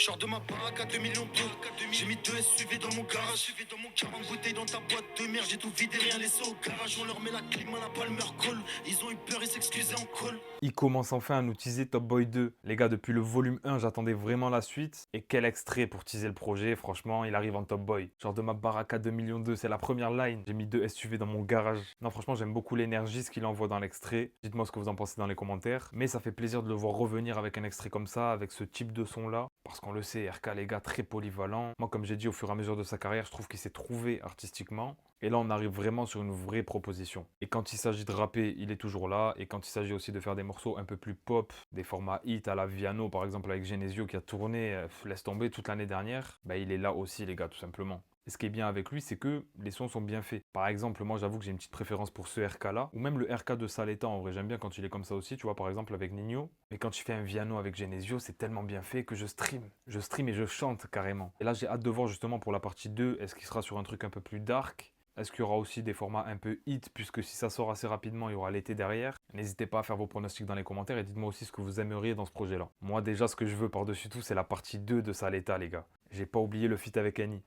Genre de ma baraque à 2 millions d'euros. J'ai mis 2 SUV dans mon garage. 40 bouteilles dans ta boîte de merde. J'ai tout vidé, rien laissé au garage. On leur met la clim à la palmer call. Ils ont eu peur et s'excusaient en call. Il commence enfin à nous teaser Top Boy 2. Les gars, depuis le volume 1, j'attendais vraiment la suite. Et quel extrait pour teaser le projet, franchement, il arrive en Top Boy. Genre de ma baraque à 2 millions 2, c'est la première line. J'ai mis 2 SUV dans mon garage. Non, franchement, j'aime beaucoup l'énergie, ce qu'il envoie dans l'extrait. Dites-moi ce que vous en pensez dans les commentaires. Mais ça fait plaisir de le voir revenir avec un extrait comme ça, avec ce type de son-là. Parce qu'on le sait, RK, les gars, très polyvalent. Moi, comme j'ai dit, au fur et à mesure de sa carrière, je trouve qu'il s'est trouvé artistiquement. Et là, on arrive vraiment sur une vraie proposition. Et quand il s'agit de rapper, il est toujours là. Et quand il s'agit aussi de faire des morceaux un peu plus pop, des formats hit à la Viano, par exemple, avec Genesio qui a tourné, laisse tomber, toute l'année dernière, bah, il est là aussi, les gars, tout simplement. Et ce qui est bien avec lui, c'est que les sons sont bien faits. Par exemple, moi, j'avoue que j'ai une petite préférence pour ce RK-là, ou même le RK de Saleta, en vrai, j'aime bien quand il est comme ça aussi, tu vois, par exemple, avec Nino. Mais quand tu fais un Viano avec Genesio, c'est tellement bien fait que je stream. Je stream et je chante carrément. Et là, j'ai hâte de voir justement pour la partie 2, est-ce qu'il sera sur un truc un peu plus dark? Est-ce qu'il y aura aussi des formats un peu hit, puisque si ça sort assez rapidement, il y aura l'été derrière. N'hésitez pas à faire vos pronostics dans les commentaires et dites-moi aussi ce que vous aimeriez dans ce projet-là. Moi déjà, ce que je veux par-dessus tout, c'est la partie 2 de Saleta, les gars. J'ai pas oublié le feat avec Annie.